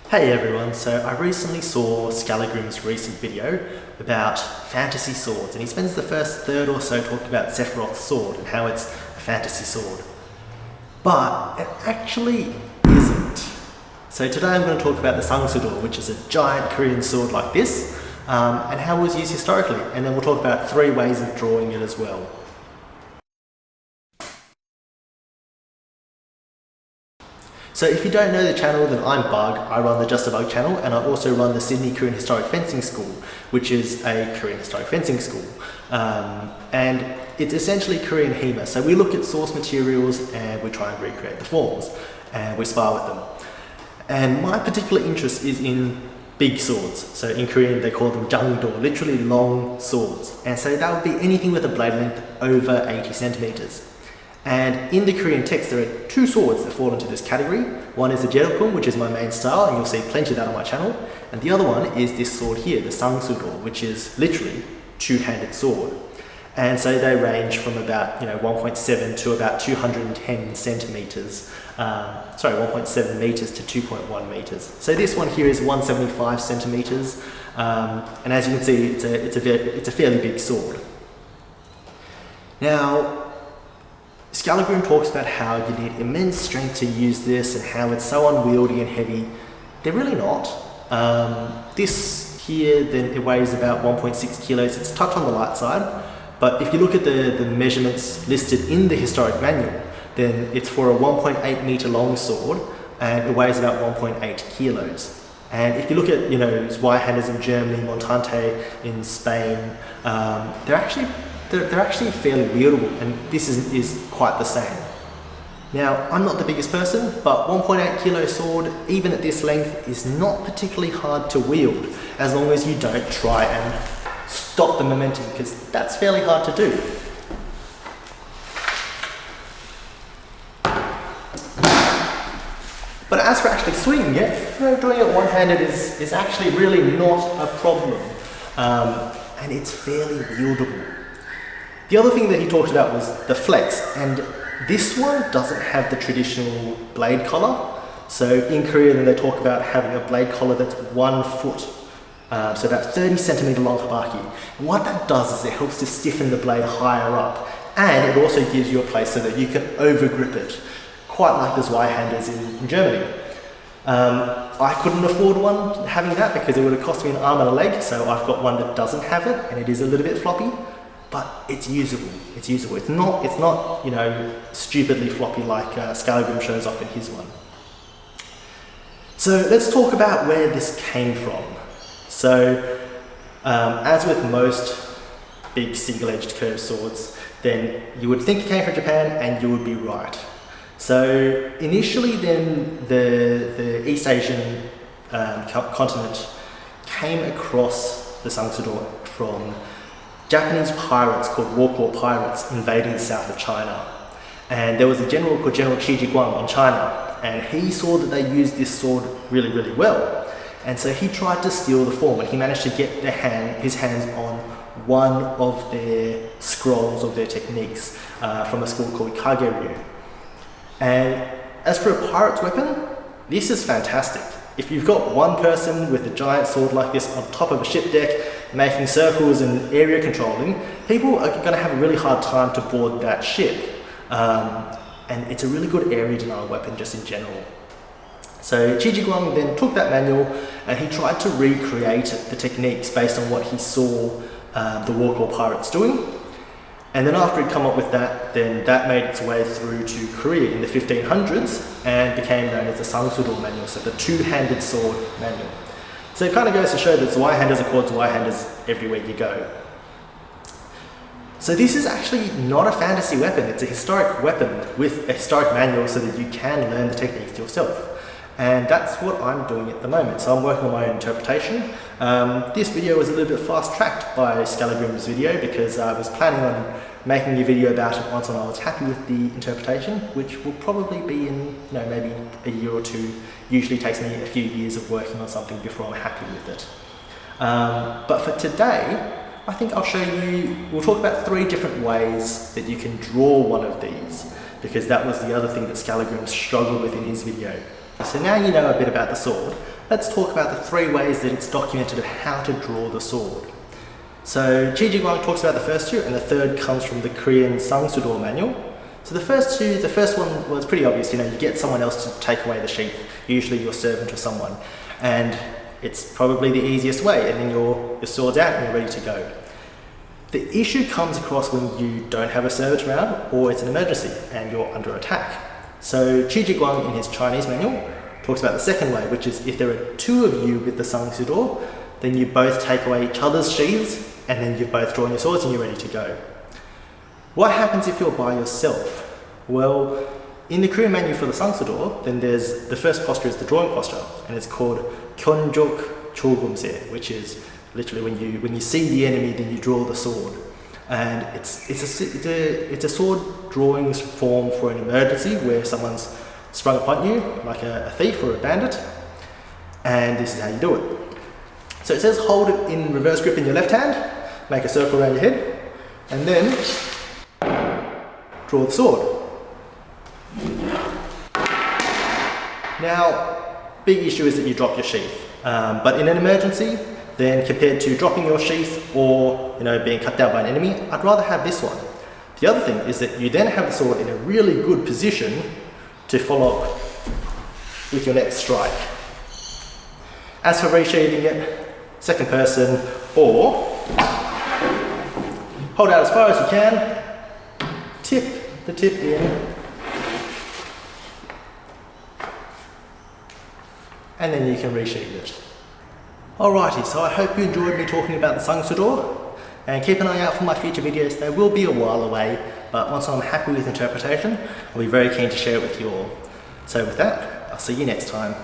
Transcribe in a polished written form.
Hey everyone, so I recently saw Skallagrim's recent video about fantasy swords, and he spends the first third or so talking about Sephiroth's sword and how it's a fantasy sword. But it actually isn't. So today I'm going to talk about the Ssangsudo, which is a giant Korean sword like this, and how it was used historically, and then we'll talk about 3 ways of drawing it as well. So if you don't know the channel, then I'm Bug. I run the Just a Bug channel, and I also run the Sydney Korean Historic Fencing School, which is a Korean historic fencing school. And it's essentially Korean HEMA. So we look at source materials and we try and recreate the forms, and we spar with them. And my particular interest is in big swords. So in Korean they call them jangdo, literally long swords. And so that would be anything with a blade length over 80 centimeters. And in the Korean text, there are 2 swords that fall into this category. One is the jeolkum, which is my main style, and you'll see plenty of that on my channel. And the other one is this sword here, the Ssangsudo, which is literally 2-handed sword. And so they range from about 1.7 to about 210 centimeters. 1.7 meters to 2.1 meters. So this one here is 175 centimeters, and as you can see, it's a fairly big sword. Now, Skallagrim talks about how you need immense strength to use this and how it's so unwieldy and heavy. They're really not. This here, then it weighs about 1.6 kilos. It's a touch on the light side, but if you look at the measurements listed in the historic manual, then it's for a 1.8 meter long sword and it weighs about 1.8 kilos. And if you look at Zweihanders in Germany, Montante in Spain, they're actually fairly wieldable, and this is quite the same. Now, I'm not the biggest person, but 1.8 kilo sword, even at this length, is not particularly hard to wield, as long as you don't try and stop the momentum, because that's fairly hard to do. But as for actually swinging it, doing it one-handed is actually really not a problem, and it's fairly wieldable. The other thing that he talked about was the flex, and this one doesn't have the traditional blade collar. So in Korea, then they talk about having a blade collar that's 1 foot, so about 30 centimeter long habaki. And what that does is it helps to stiffen the blade higher up, and it also gives you a place so that you can overgrip it, quite like the Zweihanders in Germany. I couldn't afford one having that because it would have cost me an arm and a leg, so I've got one that doesn't have it, and it is a little bit floppy. But it's usable. It's usable. It's not stupidly floppy like Skallagrim shows off in his one. So let's talk about where this came from. So as with most big single-edged curved swords, then you would think it came from Japan, and you would be right. So initially, then the East Asian continent came across the Ssangsudo from Japanese pirates called war pirates invading the south of China. And there was a general called General Guang in China, and he saw that they used this sword really, really well. And so he tried to steal the form, and he managed to get his hands on one of their scrolls of their techniques from a school called Kageryu. And as for a pirate's weapon, this is fantastic. If you've got one person with a giant sword like this on top of a ship deck, making circles and area controlling, people are going to have a really hard time to board that ship. And it's a really good area denial weapon just in general. So Guang then took that manual and he tried to recreate the techniques based on what he saw the war pirates doing. And then after he'd come up with that, then that made its way through to Korea in the 1500s and became known as the Ssangsudo manual, so the 2-handed sword manual. So it kind of goes to show that Zweihanders are called Zweihanders everywhere you go. So this is actually not a fantasy weapon, it's a historic weapon with a historic manual so that you can learn the techniques yourself. And that's what I'm doing at the moment. So I'm working on my own interpretation. This video was a little bit fast-tracked by Skallagrim's video because I was planning on making a video about it once when I was happy with the interpretation, which will probably be in maybe a year or 2. Usually takes me a few years of working on something before I'm happy with it. But for today, I think we'll talk about 3 different ways that you can draw one of these, because that was the other thing that Skallagrim struggled with in his video. So now you know a bit about the sword, let's talk about the 3 ways that it's documented of how to draw the sword. So Chijigwang talks about the first 2, and the third comes from the Korean Ssangsudo manual. So the first one was pretty obvious, you get someone else to take away the sheath, usually your servant or someone, and it's probably the easiest way, and then your sword's out and you're ready to go. The issue comes across when you don't have a servant around, or it's an emergency and you're under attack. So Chijigwang in his Chinese manual talks about the second way, which is if there are 2 of you with the Ssangsudo, then you both take away each other's sheaths, and then you've both drawn your swords and you're ready to go. What happens if you're by yourself? Well, in the Korean manual for the Ssangsudo, then there's the first posture is the drawing posture, and it's called Kyonjok Chogumse, which is literally when you see the enemy, then you draw the sword. And it's a sword drawing form for an emergency where someone's sprung upon you, like a thief or a bandit, and this is how you do it. So it says hold it in reverse grip in your left hand, make a circle around your head, and then draw the sword. Now, big issue is that you drop your sheath, but in an emergency, then compared to dropping your sheath or being cut down by an enemy, I'd rather have this one. The other thing is that you then have the sword in a really good position to follow up with your next strike. As for resheathing it, second person, or hold out as far as you can, tip the tip in, and then you can resheath it. Alrighty, so I hope you enjoyed me talking about the Ssangsudo, and keep an eye out for my future videos. They will be a while away, but once I'm happy with interpretation, I'll be very keen to share it with you all. So with that, I'll see you next time.